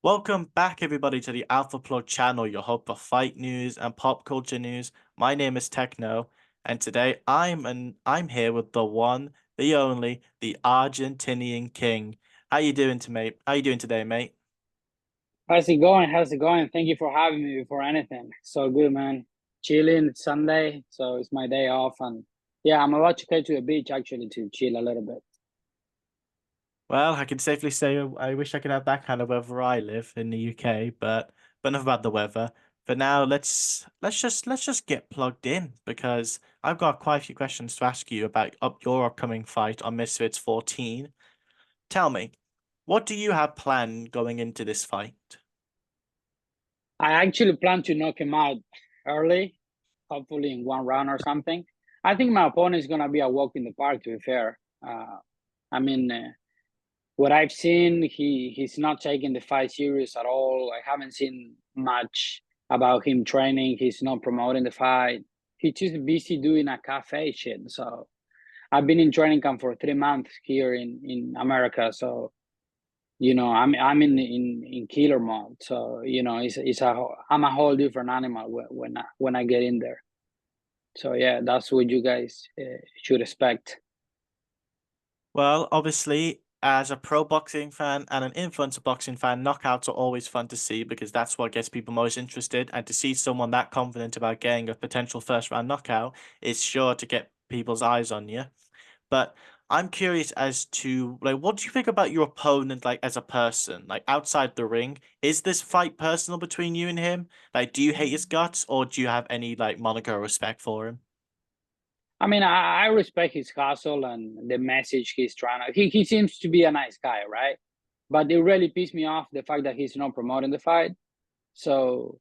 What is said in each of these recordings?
Welcome back, everybody, to the Alpha Plug channel, your hub for fight news and pop culture news. My name is Techno, and today I'm here with the one, the only, the Argentinian King. How you doing, mate? How you doing today, mate? How's it going? How's it going? Thank you for having me before anything. So good, man. Chilling. It's Sunday, so it's my day off, and yeah, I'm about to go to the beach actually to chill a little bit. Well, I can safely say I wish I could have that kind of weather where I live in the UK, but enough about the weather. For now, let's just get plugged in because I've got quite a few questions to ask you about your upcoming fight on Misfits 14. Tell me, what do you have planned going into this fight? I actually plan to knock him out early, hopefully in one round or something. I think my opponent is gonna be a walk in the park. To be fair, I mean, what I've seen, he's not taking the fight serious at all. I haven't seen much about him training. He's not promoting the fight. He's just busy doing a cafe shit. So I've been in training camp for 3 months here in America. So I'm in killer mode. So I'm a whole different animal when I get in there. So yeah, that's what you guys should expect. Well, obviously, as a pro boxing fan and an influencer boxing fan, knockouts are always fun to see because that's what gets people most interested. And to see someone that confident about getting a potential first round knockout is sure to get people's eyes on you. But I'm curious as to what do you think about your opponent like as a person, like outside the ring? Is this fight personal between you and him? Like, do you hate his guts or do you have any like Monaco respect for him? I mean, I respect his hustle and the message he's trying to. He seems to be a nice guy, right? But it really pissed me off the fact that he's not promoting the fight. So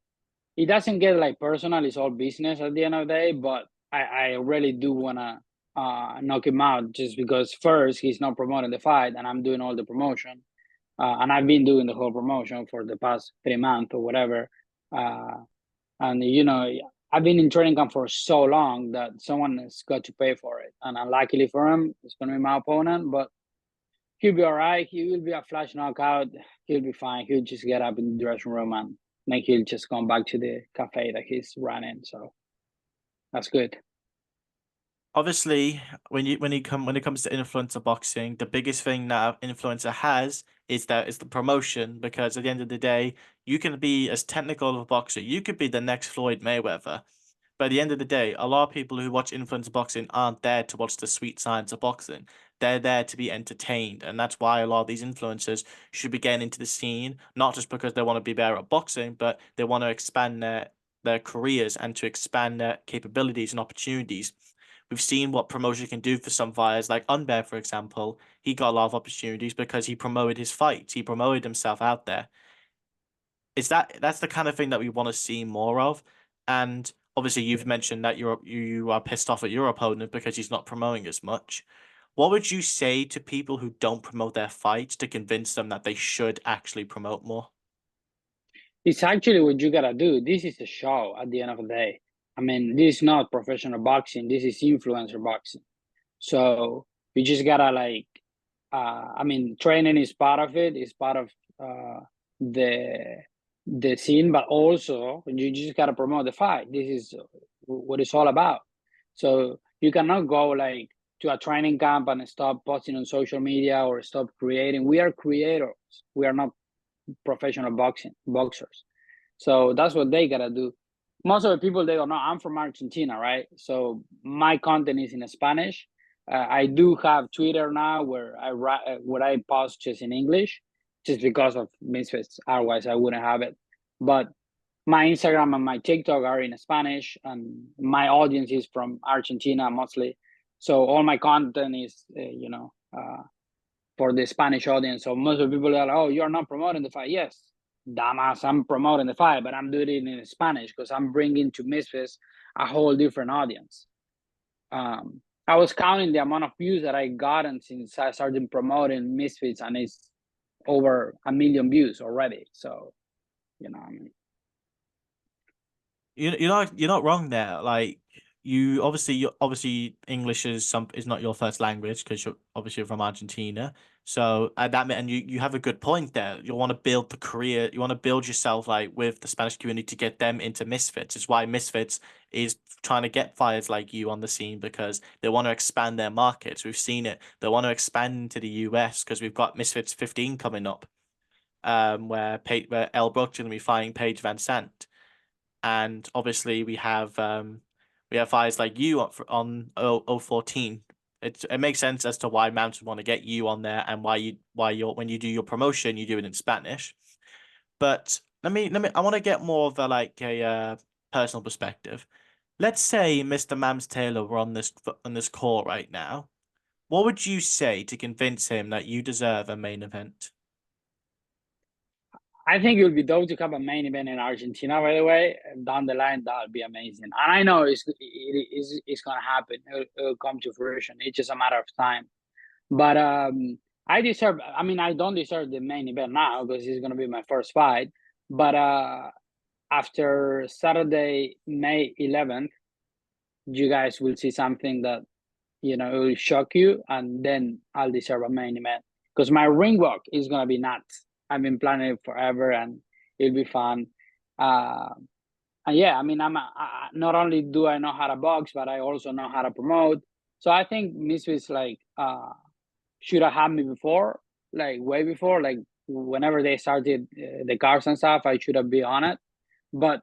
it doesn't get like personal. It's all business at the end of the day. But I really do wanna knock him out just because first he's not promoting the fight and I'm doing all the promotion. And I've been doing the whole promotion for the past 3 months or whatever. Uh, and I've been in training camp for so long that someone has got to pay for it. And unluckily for him, it's going to be my opponent, but he'll be all right. He will be a flash knockout. He'll be fine. He'll just get up in the dressing room and then he'll just come back to the cafe that he's running. So that's good. Obviously, when it comes to influencer boxing, the biggest thing that an influencer has is the promotion because at the end of the day, you can be as technical of a boxer, you could be the next Floyd Mayweather. But at the end of the day, a lot of people who watch influencer boxing aren't there to watch the sweet science of boxing. They're there to be entertained, and that's why a lot of these influencers should be getting into the scene, not just because they want to be better at boxing, but they want to expand their careers and to expand their capabilities and opportunities. We've seen what promotion can do for some fighters, like Unbear, for example. He got a lot of opportunities because he promoted his fights. He promoted himself out there. That's the kind of thing that we want to see more of. And obviously, you've mentioned that you are pissed off at your opponent because he's not promoting as much. What would you say to people who don't promote their fights to convince them that they should actually promote more? It's actually what you got to do. This is a show at the end of the day. I mean, this is not professional boxing. This is influencer boxing. So you just gotta I mean, training is part of it. It's part of the the scene, but also you just gotta promote the fight. This is what it's all about. So you cannot go like to a training camp and stop posting on social media or stop creating. We are creators. We are not professional boxers. So that's what they gotta do. Most of the people they don't know. I'm from Argentina, right? So my content is in Spanish. I do have Twitter now where I post just in English, just because of Misfits. Otherwise, I wouldn't have it. But my Instagram and my TikTok are in Spanish, and my audience is from Argentina mostly. So all my content is, for the Spanish audience. So most of the people are like, "Oh, you're not promoting the fight." Yes, damas, I'm promoting the fight, but I'm doing it in Spanish because I'm bringing to Misfits a whole different audience. I was counting the amount of views that I gotten since I started promoting Misfits, and it's over 1 million views already. So, I mean, You're not wrong there. Like you obviously English is not your first language because you're obviously from Argentina. So and you have a good point there. You want to build the career, you want to build yourself like with the Spanish community to get them into Misfits. It's why Misfits is trying to get fighters like you on the scene because they want to expand their markets. We've seen it. They want to expand into the US because we've got Misfits 15 coming up, where Elle Brooks going to be fighting Paige Van Sant, and obviously we have fighters like you on 014. It makes sense as to why Mountain want to get you on there and why you're when you do your promotion you do it in Spanish. But let me I want to get more of a personal perspective. Let's say Mr. Mams Taylor were on this call right now. What would you say to convince him that you deserve a main event? I think it would be dope to have a main event in Argentina. By the way, down the line, that would be amazing. And I know it's gonna happen. It'll come to fruition. It's just a matter of time. But I deserve. I mean, I don't deserve the main event now because it's gonna be my first fight. But after Saturday, May 11th, you guys will see something that it will shock you, and then I'll deserve a main event because my ring walk is gonna be nuts. I've been planning it forever, and it'll be fun. Uh, and yeah, I mean, not only do I know how to box, but I also know how to promote. So I think Misfits should have had me before, like way before, like whenever they started the cars and stuff. I should have been on it, but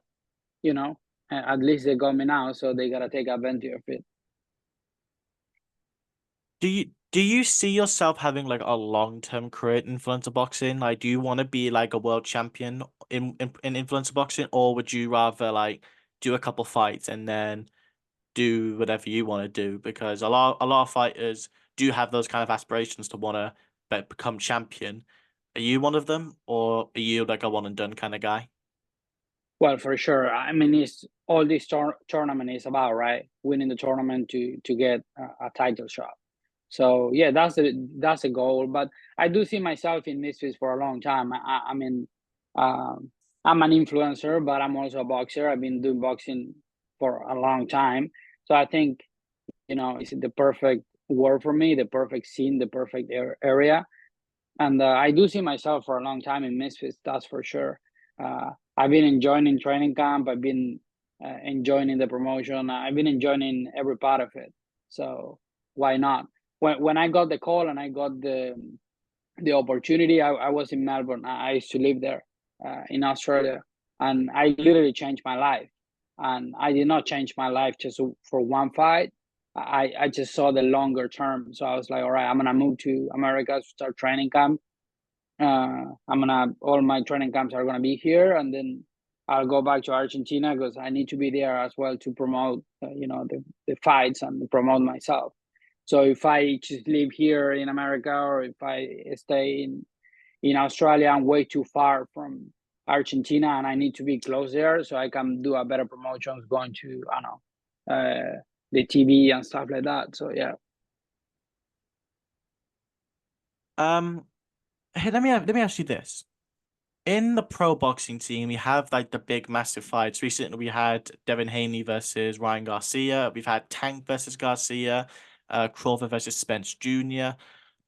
you know, at least they got me now, so they gotta take advantage of it. Do you see yourself having like a long-term career in influencer boxing? Like, do you want to be like a world champion in influencer boxing, or would you rather like do a couple fights and then do whatever you want to do? Because a lot of fighters do have those kind of aspirations to want to become champion. Are you one of them, or are you like a one and done kind of guy? Well, for sure. I mean, it's all this tournament is about, right? Winning the tournament to get a title shot. So yeah, that's a goal. But I do see myself in Misfits for a long time. I mean, um, I'm an influencer, but I'm also a boxer. I've been doing boxing for a long time. So I think it's the perfect word for me, the perfect scene, the perfect area. And I do see myself for a long time in Misfits, that's for sure. I've been enjoying in training camp. I've been enjoying the promotion. I've been enjoying every part of it. So why not? When I got the call and I got the opportunity, I was in Melbourne. I used to live there in Australia, and I literally changed my life. And I did not change my life just for one fight. I just saw the longer term. So I was like, all right, I'm gonna move to America to start training camp. All my training camps are gonna be here, and then I'll go back to Argentina because I need to be there as well to promote, the fights and promote myself. So if I just live here in America, or if I stay in Australia, I'm way too far from Argentina, and I need to be close there so I can do a better promotions going to I don't know the TV and stuff like that. So yeah. Um, hey, let me ask you this. In the pro boxing scene, we have like the big massive fights. Recently, we had Devin Haney versus Ryan Garcia. We've had Tank versus Garcia, Crawford versus Spence Jr.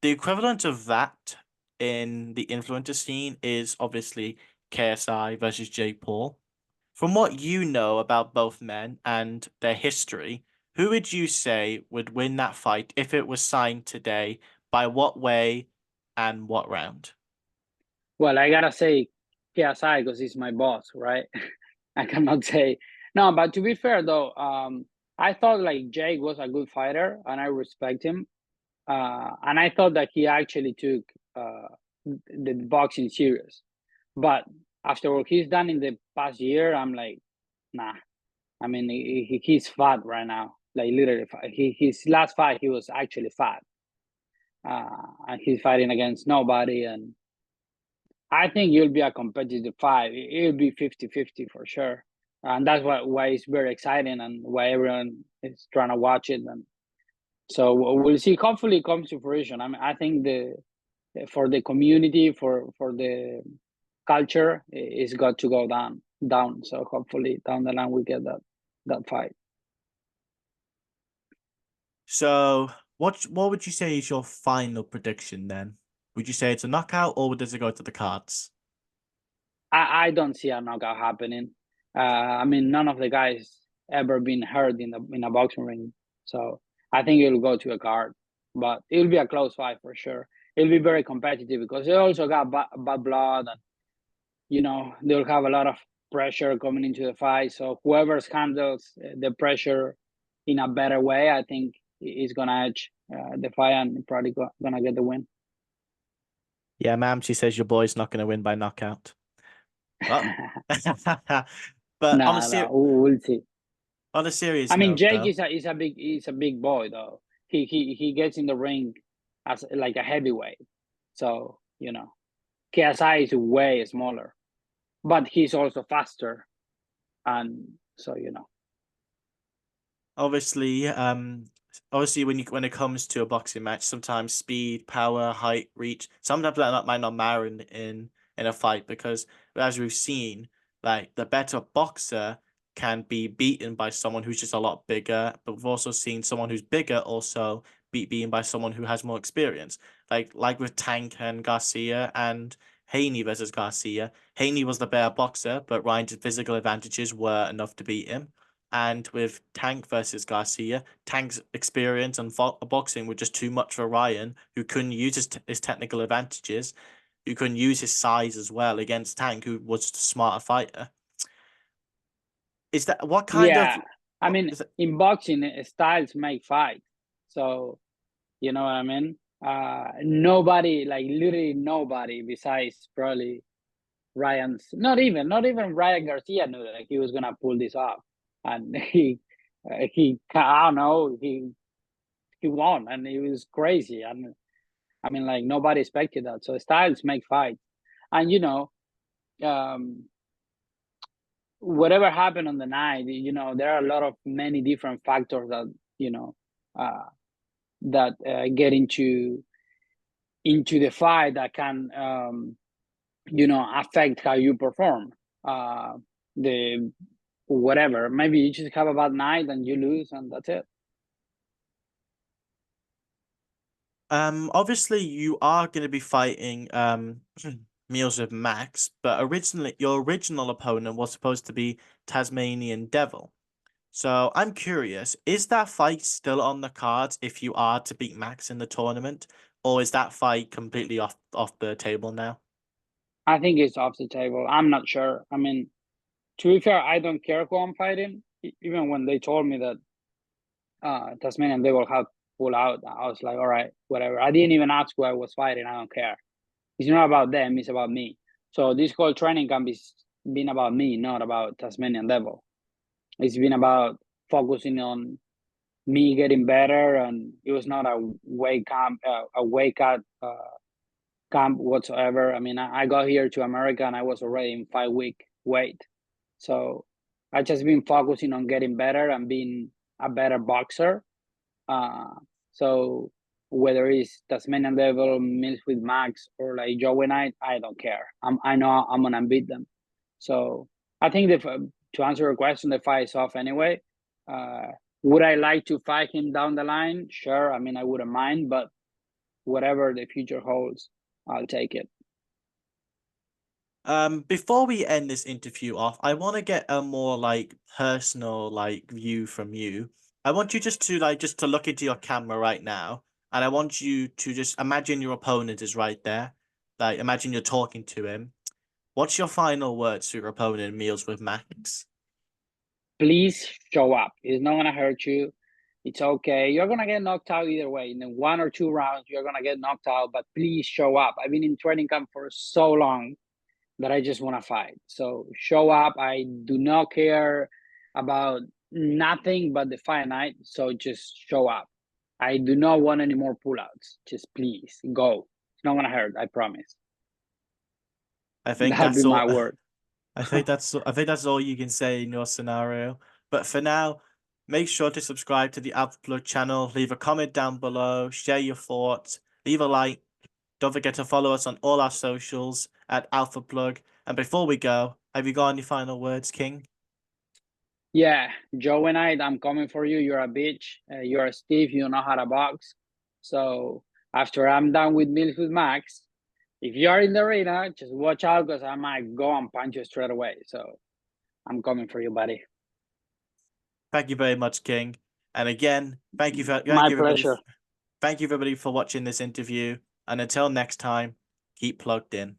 The equivalent of that in the influencer scene is obviously KSI versus Jake Paul. From what you know about both men and their history, who would you say would win that fight if it was signed today? By what way and what round? Well, I gotta say KSI because he's my boss, right? I cannot say no. But to be fair though, I thought like Jake was a good fighter, and I respect him. And I thought that he actually took the boxing serious. But after what he's done in the past year, I'm like, nah. I mean, he's fat right now, like literally fat. His last fight, he was actually fat, and he's fighting against nobody. And I think it'll be a competitive fight. It'll be 50-50 for sure. And that's why it's very exciting and why everyone is trying to watch it. And so we'll see. Hopefully, it comes to fruition. I mean, I think for the community, for the culture, it's got to go down. So hopefully, down the line, we get that fight. So, what would you say is your final prediction then? Would you say it's a knockout or does it go to the cards? I don't see a knockout happening. I mean, none of the guys ever been hurt in a boxing ring, so I think it'll go to a card, but it'll be a close fight for sure. It'll be very competitive because they also got bad blood, and they'll have a lot of pressure coming into the fight. So whoever handles the pressure in a better way, I think is gonna edge the fight and probably gonna get the win. Yeah, ma'am, she says your boy's not going to win by knockout. Oh. But Nah, nah, we'll see. on a serious I mean, note, Jake though, is a big boy though. He gets in the ring as like a heavyweight, so KSI is way smaller, but he's also faster, and so obviously, obviously when it comes to a boxing match, sometimes speed, power, height, reach, sometimes might not matter in a fight because as we've seen, like the better boxer can be beaten by someone who's just a lot bigger, but we've also seen someone who's bigger also beaten by someone who has more experience. Like with Tank and Garcia and Haney versus Garcia. Haney was the better boxer, but Ryan's physical advantages were enough to beat him. And with Tank versus Garcia, Tank's experience and boxing were just too much for Ryan, who couldn't use his technical advantages, who couldn't use his size as well against Tank, who was a smarter fighter. Is that what kind of yeah. I what mean, is it? in boxing, styles make fights, so you know what I mean. Nobody, like literally nobody, besides probably not even Ryan Garcia knew that he was gonna pull this off, and I don't know, he won, and it was crazy, and I mean, like nobody expected that. So styles make fights, and um, whatever happened on the night, there are a lot of many different factors that uh, get into the fight that can affect how you perform. The Whatever, maybe you just have a bad night and you lose, and that's it. Obviously you are going to be fighting Meals with Max, but originally your original opponent was supposed to be Tasmanian Devil. So I'm curious, is that fight still on the cards if you are to beat Max in the tournament, or is that fight completely off the table now? I think it's off the table. I'm not sure. I mean, to be fair, I don't care who I'm fighting. Even when they told me that Tasmanian they will have pull out, I was like, all right, whatever. I didn't even ask who I was fighting. I don't care. It's not about them. It's about me. So this whole training can be been about me, not about Tasmanian Devil. It's been about focusing on me getting better, and it was not a weight cut camp whatsoever. I mean, I got here to America and I was already in 5 week weight, so I just been focusing on getting better and being a better boxer. Uh, so whether it's Tasmanian Devil, Mills with Max, or like Joey Knight, I don't care. I know I'm gonna beat them. So I think to answer your question, the fight is off anyway. Uh, would I like to fight him down the line? Sure. I mean, I wouldn't mind, but whatever the future holds, I'll take it. Before we end this interview off, I want to get a more like personal like view from you. I want you just to look into your camera right now, and I want you to just imagine your opponent is right there. Like imagine you're talking to him. What's your final words to your opponent in Meals with Max? Please show up. It's not gonna hurt you. It's okay. You're gonna get knocked out either way. In the 1 or 2 rounds, you're gonna get knocked out, but please show up. I've been in training camp for so long that I just want to fight. So show up. I do not care about nothing but the fight night. So just show up. I do not want any more pullouts. Just please go. It's not gonna hurt. I promise. I think That'll be that's all. my word. I think that's all you can say in your scenario. But for now, make sure to subscribe to the Alpha Plug channel, leave a comment down below, share your thoughts, leave a like. Don't forget to follow us on all our socials at Alpha Plug. And before we go, have you got any final words, King? Yeah, Joe and I'm coming for you. You're a bitch. You're a Steve. You know how to box. So after I'm done with meals with Max, if you are in the arena, just watch out because I might go and punch you straight away. So I'm coming for you, buddy. Thank you very much, King. And again, thank you My pleasure. Thank you everybody for watching this interview. And until next time, keep plugged in.